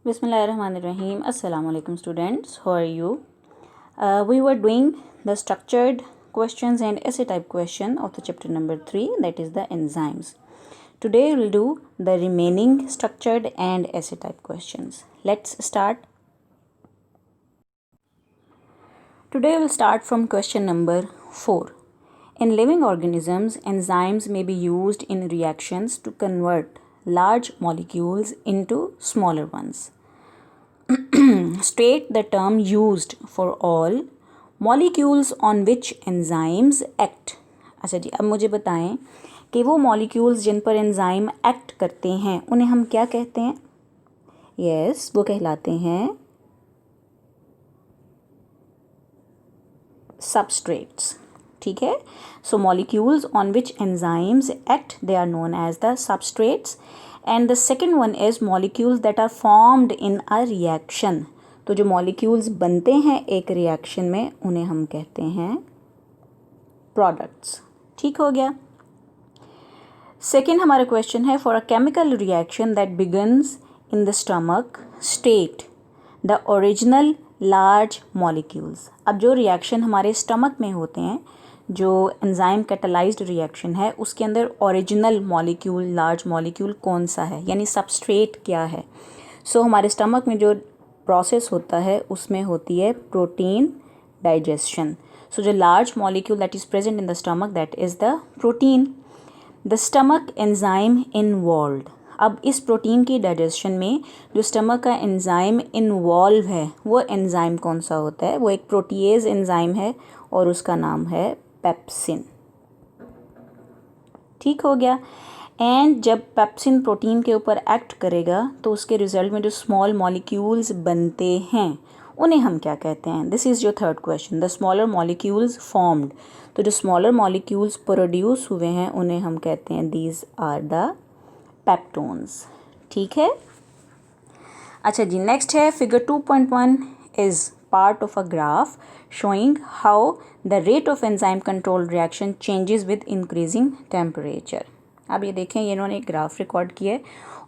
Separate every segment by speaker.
Speaker 1: Bismillahirrahmanirrahim. Assalamu alaikum students. How are you? We were doing the structured questions and essay type question of the chapter number 3, that is the enzymes. Today we will do the remaining structured and essay type questions. Let's start. Today we will start from question number 4. In living organisms, enzymes may be used in reactions to convert large molecules into smaller ones. State the term used for all molecules on which enzymes act. अच्छा जी, अब मुझे बताएं कि वो molecules जिन पर enzyme act करते हैं उन्हें हम क्या कहते हैं? यस, वो कहलाते हैं सबस्ट्रेट्स. ठीक है. So molecules on which enzymes act, they are known as the substrates. And the second one is molecules that are formed in a reaction. तो जो मॉलिक्यूल्स बनते हैं एक रिएक्शन में उन्हें हम कहते हैं प्रोडक्ट्स. ठीक हो गया. सेकेंड हमारा क्वेश्चन है, for a chemical reaction that begins in the stomach state the original large molecules. अब जो रिएक्शन हमारे स्टमक में होते हैं, जो एंजाइम कैटालाइज्ड रिएक्शन है, उसके अंदर ओरिजिनल मॉलिक्यूल लार्ज मॉलिक्यूल कौन सा है, यानी सबस्ट्रेट क्या है. सो हमारे स्टमक में जो प्रोसेस होता है उसमें होती है प्रोटीन डाइजेशन. सो जो large molecule that is present in the stomach, that is the protein. The stomach enzyme involved. अब इस प्रोटीन की डाइजेशन में जो स्टमक का एंजाइम इन्वॉल्व है वो एंजाइम कौन सा होता है? वो एक प्रोटीएज एंजाइम है और उसका नाम है पेप्सिन. ठीक हो गया. एंड जब पेप्सिन प्रोटीन के ऊपर एक्ट करेगा तो उसके रिजल्ट में जो स्मॉल मॉलिक्यूल्स बनते हैं उन्हें हम क्या कहते हैं? This is your third question. The smaller molecules formed. तो जो स्मॉलर मॉलिक्यूल्स प्रोड्यूस हुए हैं उन्हें हम कहते हैं दीज आर द पेप्टोन्स. ठीक है. अच्छा जी, नेक्स्ट है figure 2.1 is part of a graph showing how the rate of enzyme controlled reaction changes with increasing temperature. अब ये देखें, ये इन्होंने एक ग्राफ रिकॉर्ड किया है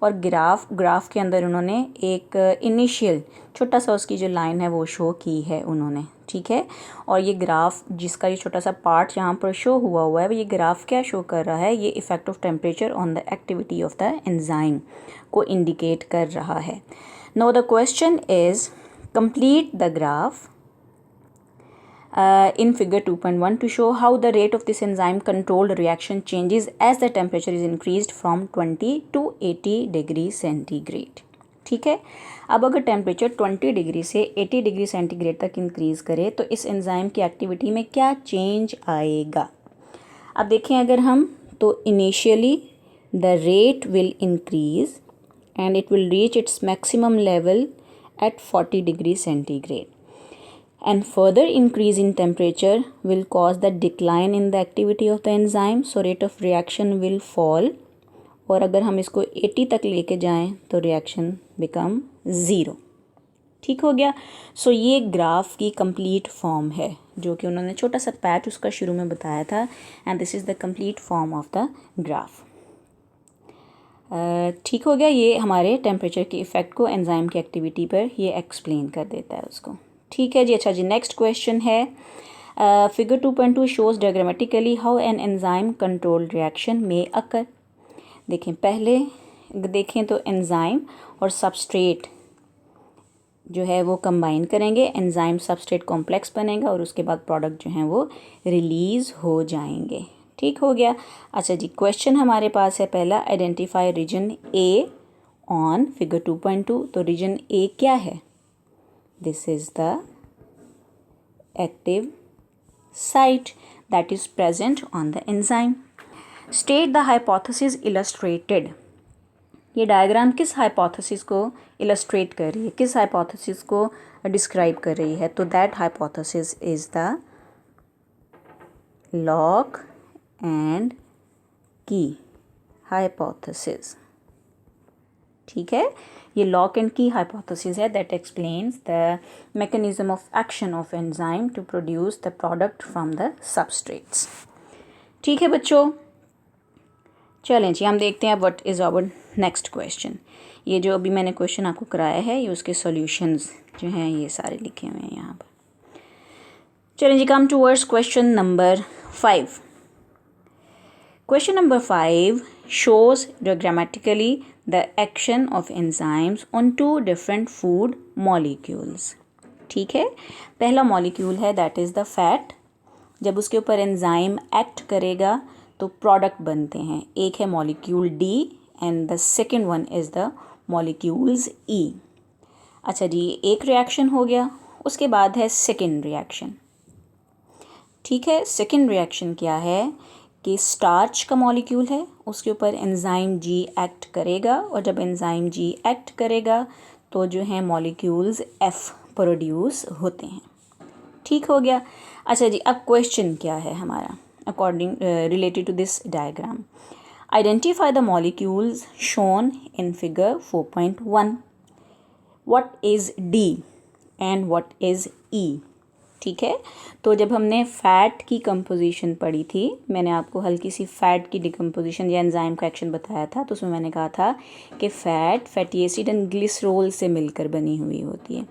Speaker 1: और ग्राफ के अंदर उन्होंने एक इनिशियल छोटा सा उसकी जो लाइन है वो शो की है उन्होंने. ठीक है. और ये ग्राफ जिसका ये छोटा सा पार्ट यहाँ पर शो हुआ है, ये ग्राफ क्या शो कर रहा है? ये effect of temperature on the activity of the enzyme को इंडिकेट कर रहा है. Now the question is complete the graph in figure 2.1 to show how the rate of this enzyme controlled reaction changes as the temperature is increased from 20 to 80 degree centigrade. ठीक है. अब अगर temperature 20 degree से 80 degree centigrade तक increase करे तो इस enzyme की एक्टिविटी में क्या चेंज आएगा? अब देखें अगर हम, तो initially the rate will increase and it will reach its maximum level at 40 degrees centigrade, and further increase in temperature will cause the decline in the activity of the enzyme, so rate of reaction will fall. और अगर हम इसको 80 तक लेके जाएं तो reaction become 0. ठीक हो गया. सो ये ग्राफ की कंप्लीट फॉर्म है जो कि उन्होंने छोटा सा पैच उसका शुरू में बताया था, and this is the complete form of the graph. ठीक हो गया. ये हमारे टेम्परेचर के इफ़ेक्ट को एंजाइम की एक्टिविटी पर ये एक्सप्लेन कर देता है उसको. ठीक है जी. अच्छा जी, नेक्स्ट क्वेश्चन है, figure 2.2 shows diagrammatically how an enzyme control reaction में अकर. देखें, पहले देखें तो एंजाइम और सबस्ट्रेट जो है वो कंबाइन करेंगे, एंजाइम सबस्ट्रेट कॉम्प्लेक्स बनेगा और उसके बाद प्रोडक्ट जो हैं वो रिलीज़ हो जाएंगे. ठीक हो गया. अच्छा जी, क्वेश्चन हमारे पास है पहला, identify region A on figure 2.2. तो रीजन ए क्या है? This is the active site that is present on the enzyme. State the hypothesis illustrated. ये डायग्राम किस हाइपोथेसिस को इलस्ट्रेट कर रही है, किस हाइपोथेसिस को डिस्क्राइब कर रही है? तो that hypothesis is the lock and key hypothesis. ठीक है. ये लॉक एंड की हाइपोथेसिस है that explains the mechanism of action of enzyme to produce the product from the substrates. ठीक है बच्चों. चलें जी, हम देखते हैं what is our next question. ये जो अभी मैंने क्वेश्चन आपको कराया है, ये उसके सॉल्यूशंस जो हैं ये सारे लिखे हुए हैं यहाँ पर। चलें जी, come towards question number 5। Question number 5 shows diagrammatically the action of enzymes on two different food molecules. ठीक है, पहला मॉलिक्यूल है दैट इज़ द फैट। जब उसके ऊपर एंजाइम एक्ट करेगा तो प्रोडक्ट बनते हैं। एक है molecule D and the second one is the molecules E. अच्छा जी, एक रिएक्शन हो गया, उसके बाद है सेकेंड रिएक्शन। ठीक है, सेकेंड रिएक्शन क्या है कि स्टार्च का मॉलिक्यूल है, उसके ऊपर एंजाइम जी एक्ट करेगा और जब एंजाइम जी एक्ट करेगा तो जो है मॉलिक्यूल्स एफ प्रोड्यूस होते हैं। ठीक हो गया। अच्छा जी, अब क्वेश्चन क्या है हमारा according related to this diagram. Identify the molecules shown in figure 4.1। What is D and what is E. ठीक है, तो जब हमने फ़ैट की कंपोजिशन पढ़ी थी, मैंने आपको हल्की सी फ़ैट की डिकम्पोजिशन या एंजाइम का एक्शन बताया था, तो उसमें मैंने कहा था कि fat fatty acid and glycerol से मिलकर बनी हुई होती है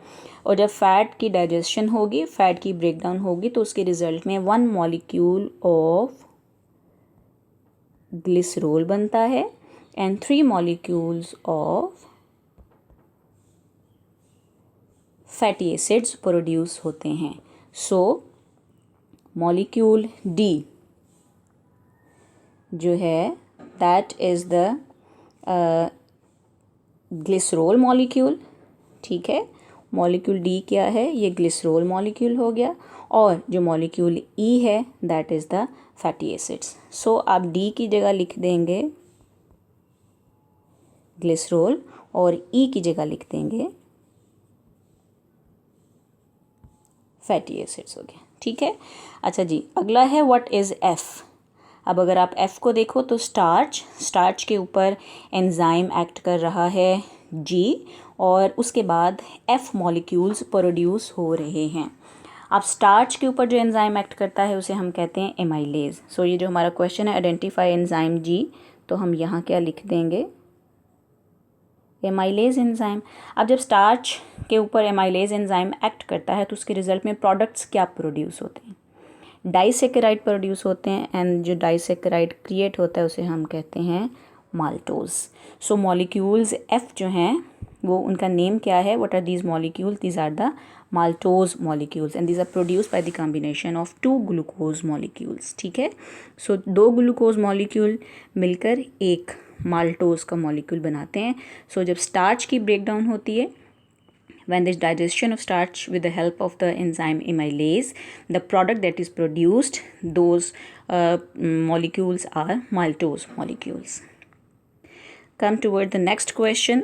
Speaker 1: और जब फ़ैट की डाइजेशन होगी, फ़ैट की ब्रेकडाउन होगी, तो उसके रिज़ल्ट में 1 मॉलिक्यूल ऑफ ग्लिसरोल बनता है and 3 molecules of fatty acids produce होते हैं। सो मॉलिक्यूल डी जो है that is the glycerol molecule. ठीक है, मॉलिक्यूल डी क्या है, ये ग्लिसरोल मॉलिक्यूल हो गया और जो मॉलिक्यूल ई है that is the fatty acids. So आप डी की जगह लिख देंगे ग्लिसरोल और ई की जगह लिख देंगे फैटी एसिड्स हो गया। ठीक है, अच्छा जी, अगला है व्हाट इज़ एफ। अब अगर आप एफ को देखो तो स्टार्च के ऊपर एंजाइम एक्ट कर रहा है जी और उसके बाद एफ मॉलिक्यूल्स प्रोड्यूस हो रहे हैं। अब स्टार्च के ऊपर जो एंजाइम एक्ट करता है उसे हम कहते हैं एमाइलेज। सो ये जो हमारा क्वेश्चन है आइडेंटिफाई एंजाइम जी, तो हम यहाँ क्या लिख देंगे, एमाइलेज एंजाइम। अब जब स्टार्च के ऊपर एमाइलेज एंजाइम एक्ट करता है तो उसके रिजल्ट में प्रोडक्ट्स क्या प्रोड्यूस होते हैं, डाइसेकेराइड प्रोड्यूस होते हैं एंड जो डाइसेकेराइड क्रिएट होता है उसे हम कहते हैं माल्टोज। सो मॉलिक्यूल्स एफ जो हैं वो उनका नेम क्या है, what are these molecules, these are the maltose molecules and these are produced by the combination of 2 glucose molecules. ठीक है, सो 2 ग्लूकोज मॉलिक्यूल मिलकर एक माल्टोज का मॉलिक्यूल बनाते हैं। सो जब स्टार्च की ब्रेकडाउन होती है, when there's digestion of starch with the help of the enzyme amylase, the product that is produced, those molecules are maltose molecules. Come toward the next question.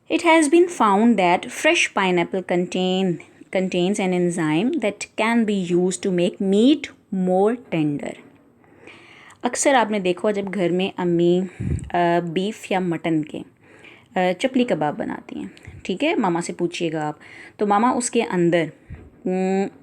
Speaker 1: It has been found that fresh pineapple contains an enzyme that can be used to make meat more tender. अक्सर आपने देखा जब घर में अम्मी beef या mutton के चपली कबाब बनाती हैं, ठीक है, मामा से पूछिएगा आप, तो मामा उसके अंदर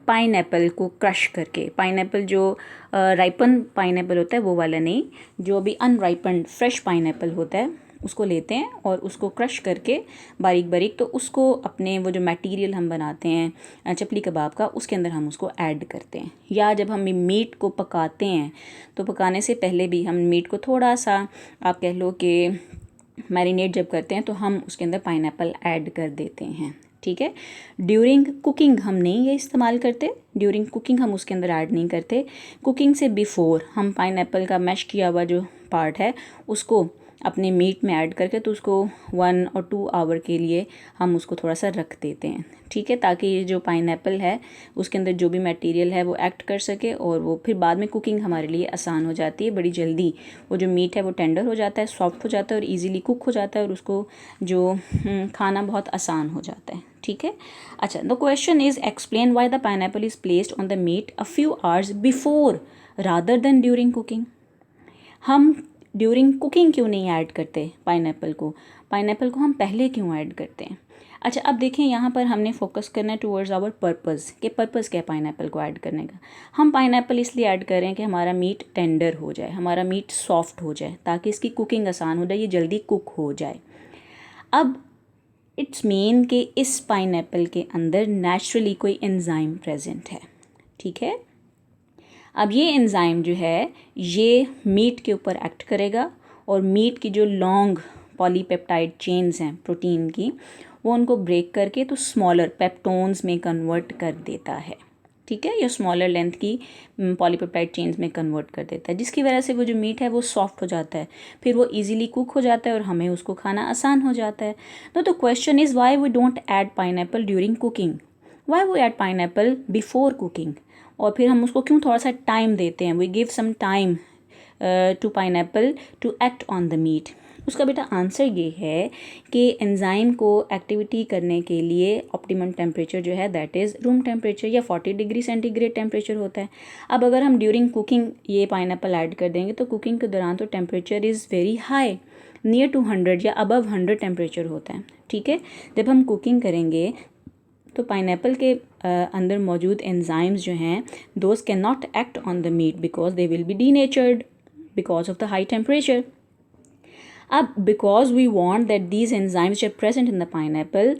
Speaker 1: पाइनएप्पल को क्रश करके, पाइनएप्पल जो राइपन पाइनएप्पल होता है वो वाला नहीं, जो अभी अनराइपन फ्रेश पाइनएप्पल होता है उसको लेते हैं और उसको क्रश करके बारीक बारीक, तो उसको अपने वो जो मटेरियल हम बनाते हैं चपली कबाब का उसके अंदर हम उसको ऐड करते हैं। या जब हम मीट को पकाते हैं तो पकाने से पहले भी हम मीट को थोड़ा सा आप कह लो कि मैरिनेट जब करते हैं तो हम उसके अंदर पाइनएप्पल ऐड कर देते हैं। ठीक है, ड्यूरिंग कुकिंग हम नहीं ये इस्तेमाल करते, ड्यूरिंग कुकिंग हम उसके अंदर ऐड नहीं करते। कुकिंग से बिफ़ोर हम पाइनएप्पल का मैश किया हुआ जो पार्ट है उसको अपने मीट में ऐड करके तो उसको 1 और 2 आवर के लिए हम उसको थोड़ा सा रख देते हैं। ठीक है, ताकि ये जो पाइनएप्पल है उसके अंदर जो भी मटेरियल है वो एक्ट कर सके और वो फिर बाद में कुकिंग हमारे लिए आसान हो जाती है, बड़ी जल्दी वो जो मीट है वो टेंडर हो जाता है, सॉफ्ट हो जाता है और ईज़िली कुक हो जाता है और उसको जो खाना बहुत आसान हो जाता है। ठीक है, अच्छा, the question is explain why the pineapple is placed on the meat a few hours before rather than during cooking. हम ड्यूरिंग कुकिंग क्यों नहीं ऐड करते पाइनएप्पल को हम पहले क्यों ऐड करते हैं? अच्छा, अब देखें यहाँ पर हमने फोकस करना है टूवर्ड्स आवर पर्पज़, कि पर्पज़ क्या है पाइनएप्पल को ऐड करने का। हम पाइनएप्पल इसलिए ऐड कर रहे हैं कि हमारा मीट टेंडर हो जाए, हमारा मीट सॉफ्ट हो जाए, ताकि इसकी कुकिंग आसान हो जाए, ये जल्दी कुक हो जाए। अब इट्स मीन कि इस पाइनएप्पल के अंदर नेचुरली कोई एंजाइम प्रेजेंट है, ठीक है। अब ये एंजाइम जो है ये मीट के ऊपर एक्ट करेगा और मीट की जो लॉन्ग पॉलीपेप्टाइड चेन्स हैं प्रोटीन की, वो उनको ब्रेक करके तो स्मॉलर पेप्टोन्स में कन्वर्ट कर देता है, ठीक है, या स्मॉलर लेंथ की पॉलीपेप्टाइड चेन्स में कन्वर्ट कर देता है, जिसकी वजह से वो जो मीट है वो सॉफ्ट हो जाता है, फिर वो इजीली कुक हो जाता है और हमें उसको खाना आसान हो जाता है। तो question is why we don't add pineapple during cooking, why we add pineapple before cooking, और फिर हम उसको क्यों थोड़ा सा टाइम देते हैं, we give some time to pineapple to act on the meat. उसका बेटा आंसर ये है कि एंजाइम को एक्टिविटी करने के लिए ऑप्टिमम टेम्परेचर जो है दैट इज़ रूम टेम्परेचर या 40 डिग्री सेंटीग्रेड टेम्परेचर होता है। अब अगर हम ड्यूरिंग कुकिंग ये पाइनएप्पल ऐड कर देंगे तो कुकिंग के दौरान तो temperature is very high, near to 100 या अबव 100 टेम्परेचर होता है, ठीक है। जब हम कुकिंग करेंगे तो पाइनएप्पल के अंदर मौजूद एंजाइम्स जो हैं those can not act on the meat because they will be denatured because of the high temperature. अब because we want that these enzymes are present in the pineapple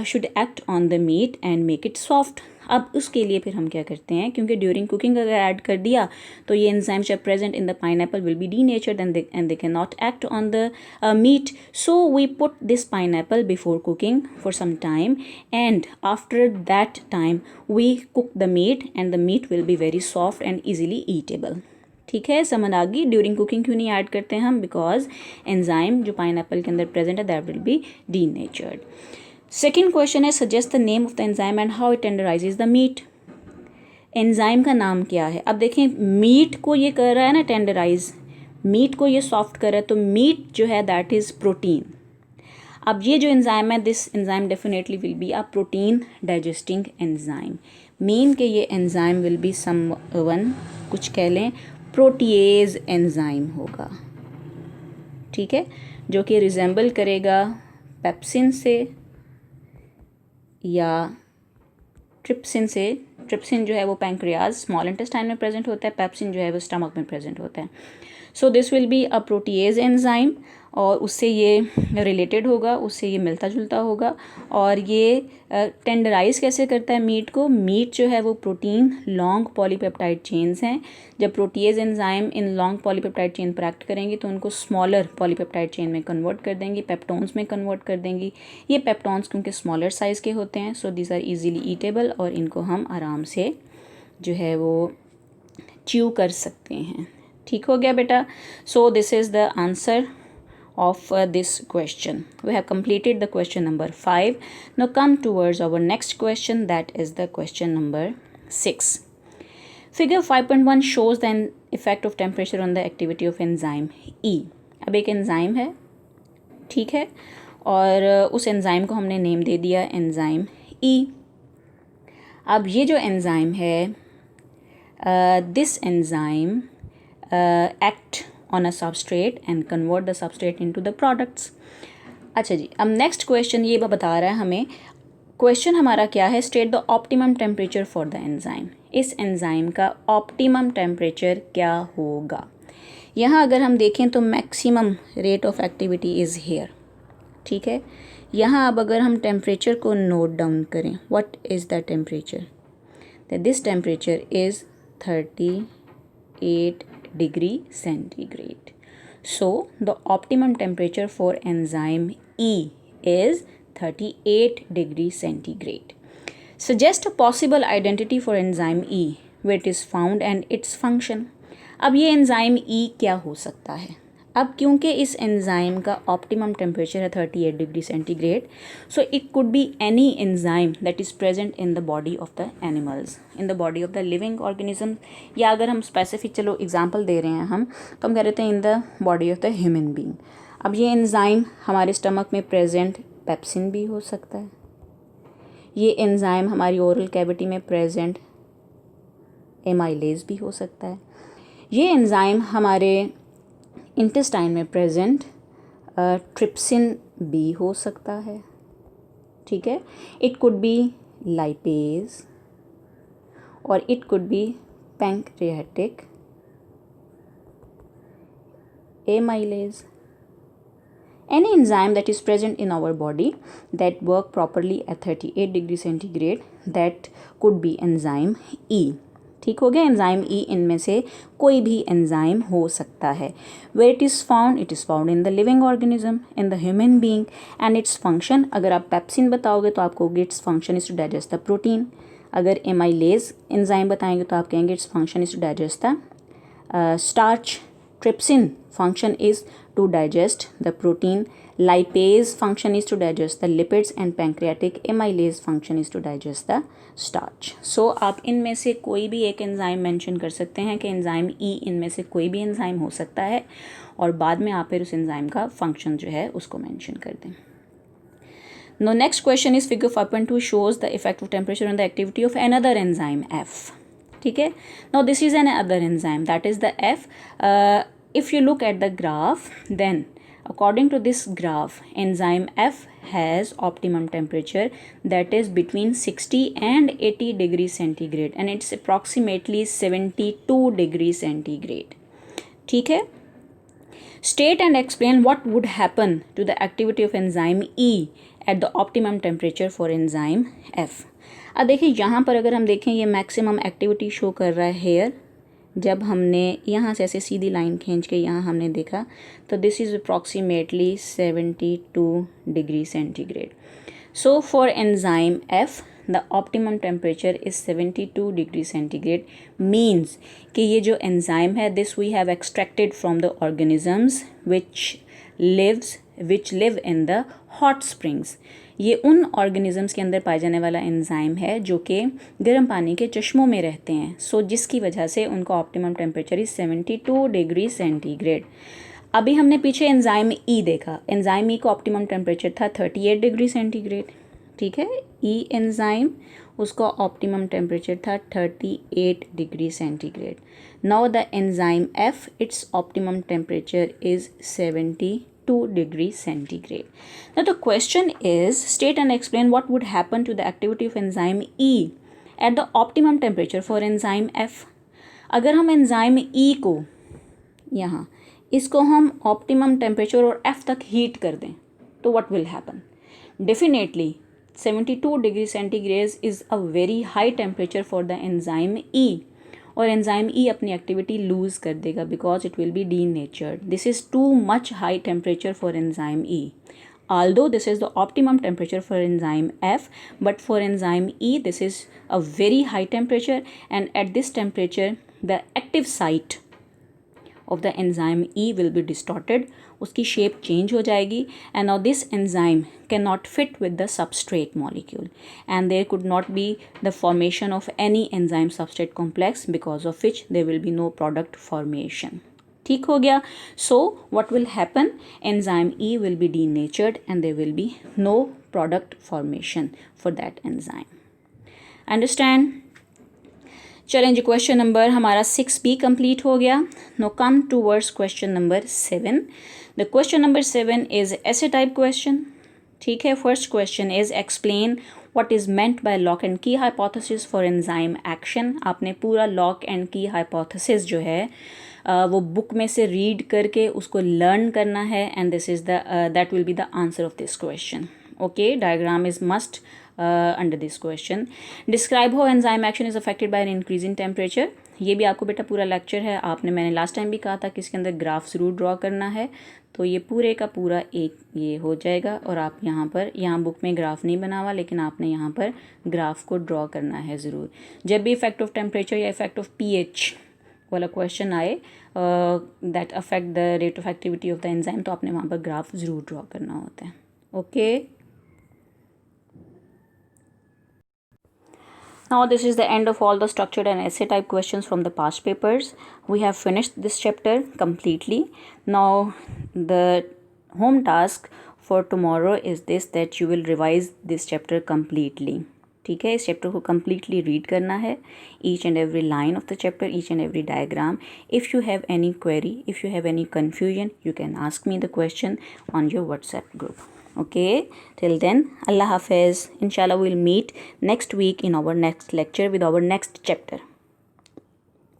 Speaker 1: should act on the meat and make it soft. अब उसके लिए फिर हम क्या करते हैं, क्योंकि ड्यूरिंग कुकिंग अगर ऐड कर दिया तो ये enzymes are present in the pineapple will be denatured and they can not act on the meat, so we put this pineapple before cooking for some time and after that time we cook the meat and the meat will be very soft and easily eatable, ठीक है। समझ आ गई during cooking क्यों नहीं add करते हैं हम, because enzyme जो पाइनएप्पल के अंदर प्रेजेंट है that will be denatured. Second question है suggest the name of the enzyme and how it tenderises the meat. Enzyme का नाम क्या है। अब देखें मीट को ये कर रहा है ना टेंडराइज, मीट को ये सॉफ्ट कर रहा है, तो मीट जो है दैट इज़ प्रोटीन। अब ये जो एंजाइम है this enzyme definitely will be a protein digesting enzyme, mean के ये एंजाइम विल बी समवन कुछ कह लें प्रोटीएज एंजाइम होगा, ठीक है, जो कि रिजेंबल करेगा पेप्सिन से या ट्रिप्सिन से। ट्रिप्सिन जो है वो पैंक्रियाज स्मॉल इंटेस्टाइन में प्रेजेंट होता है, पेप्सिन जो है वो स्टमक में प्रेजेंट होता है। So this will be a protease enzyme और उससे ये रिलेटेड होगा, उससे ये मिलता जुलता होगा। और ये टेंडराइज कैसे करता है मीट को, मीट जो है वो प्रोटीन लॉन्ग पॉलीपेप्टाइड चेन्स हैं, जब protease enzyme in long polypeptide chain पर एक्ट करेंगी तो उनको स्मॉलर पॉलीपेप्टाइड चेन में कन्वर्ट कर देंगी, पेप्टोन्स में कन्वर्ट कर देंगी। ये पेप्टोन्स क्योंकि स्मॉलर साइज़ के होते हैं so these are easily eatable और इनको हम आराम से जो है वो च्यू कर सकते हैं, ठीक हो गया बेटा। So this is the answer of this question. We have completed the question number 5. Now come towards our next question, that is the question number 6. Figure 5.1 shows the effect of temperature on the activity of enzyme E. अब एक enzyme है, ठीक है, और उस enzyme को हमने name दे दिया एंजाइम E. अब ये जो एंजाइम है this enzyme act on a substrate and convert the substrate into the products. अच्छा जी, अब नेक्स्ट क्वेश्चन ये बता रहा है हमें, क्वेश्चन हमारा क्या है, state the optimum temperature for the enzyme. इस एंजाइम का ऑप्टिमम टेम्परेचर क्या होगा। यहाँ अगर हम देखें तो maximum rate of activity is here, ठीक है। यहाँ अब अगर हम टेम्परेचर को नोट डाउन करें, what is the temperature, that this temperature is 38 degree centigrade. So the optimum temperature for enzyme E is 38 degree centigrade. Suggest a possible identity for enzyme E where it is found and its function. अब ये enzyme E क्या हो सकता है। अब क्योंकि इस enzyme का ऑप्टिमम टेम्परेचर है 38 degree centigrade, so it could be any enzyme that is present in the body of the animals, in the body of the living organism, या अगर हम स्पेसिफिक चलो एग्जांपल दे रहे हैं हम तो हम कह रहे थे in the body of the human being. अब ये एंजाइम हमारे स्टमक में प्रेजेंट पेप्सिन भी हो सकता है, ये एंजाइम हमारी ओरल कैविटी में प्रेजेंट एमाइलेज भी हो सकता है, ये एंजाइम हमारे इंटेस्टाइन में प्रेजेंट ट्रिप्सिन भी हो सकता है, ठीक है. It could be lipase or it could be pancreatic amylase. Any enzyme that is present in our body that work properly at 38 degree centigrade, that could be enzyme E. ठीक हो गया. Enzyme ई इनमें से कोई भी एंजाइम हो सकता है. Where it is found in the living organism, in the human being. And its function, अगर आप पेप्सिन बताओगे तो आपको its function is to digest the protein. अगर एमाइलेज एंजाइम बताएंगे तो आप कहेंगे its function is to digest the starch. Trypsin function is to digest the protein. Lipase function is to digest the lipids and pancreatic amylase function is to digest the starch. So आप इनमें से कोई भी एक enzyme mention कर सकते हैं कि एंजाइम ई इनमें से कोई भी एंजाइम हो सकता है और बाद में आप फिर उस एंजाइम का फंक्शन जो है उसको मेंशन कर दें. Now next question is figure 5.2 shows the effect of temperature on the activity of another enzyme F. ठीक है. Now this is an other enzyme, that is the F. If you look at the graph, then according to this graph, enzyme F has optimum temperature that is between 60 and 80 degrees centigrade and it's approximately 72 degrees centigrade. ठीक है. State and explain what would happen to the activity of enzyme E at the optimum temperature for enzyme F. अब देखिए यहाँ पर अगर हम देखें ये मैक्सिमम एक्टिविटी शो कर रहा है हेयर. जब हमने यहाँ से ऐसे सीधी लाइन खींच के यहाँ हमने देखा तो this is approximately 72 degree centigrade. So for enzyme F the optimum temperature is 72 degree centigrade. Means कि ये जो एंजाइम है this we have extracted from the organisms which live in the hot springs. ये उन ऑर्गेनिजम्स के अंदर पाए जाने वाला एंजाइम है जो कि गर्म पानी के चश्मों में रहते हैं. सो जिसकी वजह से उनका optimum temperature is 72 degree centigrade. अभी हमने पीछे एंजाइम ई देखा. एंजाइम ई का ऑप्टिमम टेम्परेचर था 38 डिग्री सेंटीग्रेड. ठीक है. ई एंजाइम उसका ऑप्टिमम टेम्परेचर था 38 degree centigrade. Now the enzyme F it's optimum temperature is 72 degree centigrade. Now the question is state and explain what would happen to the activity of enzyme E at the optimum temperature for enzyme F. अगर हम enzyme E को यहाँ इसको हम optimum temperature और F तक heat कर दें तो what will happen? Definitely 72 degree centigrade is a very high temperature for the enzyme E. और एंजाइम ई अपनी एक्टिविटी लूज़ कर देगा because it will be denatured. This is too much high temperature for enzyme E. although this is the optimum temperature for enzyme F, but for enzyme E this is a very high temperature, and at this temperature the active site of the enzyme E will be distorted. उसकी shape change हो जाएगी, and now this enzyme cannot fit with the substrate molecule, and there could not be the formation of any enzyme substrate complex, because of which there will be no product formation. ठीक हो गया. So what will happen? Enzyme E will be denatured and there will be no product formation for that enzyme. Understand? चलें जी, question number हमारा 6B complete हो गया. Now come towards question number 7. The question number 7 is essay type question. ठीक है. First question is explain what is meant by lock and key hypothesis for enzyme action. आपने पूरा lock and key hypothesis जो है वो book में से read करके उसको लर्न करना है, and this is that will be the answer of this question. Okay. Diagram is must under this question. Describe how enzyme action is affected by an increase in temperature. ये भी आपको बेटा पूरा lecture है. मैंने last time भी कहा था कि इसके अंदर ग्राफ ज़रूर ड्रॉ करना है, तो ये पूरे का पूरा एक ये हो जाएगा. और आप यहाँ बुक में ग्राफ नहीं बना हुआ, लेकिन आपने यहाँ पर ग्राफ को ड्रॉ करना है ज़रूर. जब भी इफेक्ट ऑफ टेम्परेचर या इफेक्ट ऑफ pH वाला क्वेश्चन आए that affect the rate of activity of the enzyme, तो आपने वहाँ पर ग्राफ ज़रूर ड्रॉ करना होता है. Okay. Now this is the end of all the structured and essay type questions from the past papers. We have finished this chapter completely. Now the home task for tomorrow is this, that you will revise this chapter completely. ठीक है. इस chapter को completely read करना है, each and every line of the chapter, each and every diagram. If you have any query, if you have any confusion, you can ask me the question on your WhatsApp group. Okay, till then, Allah Hafiz. Inshallah, we'll meet next week in our next lecture with our next chapter.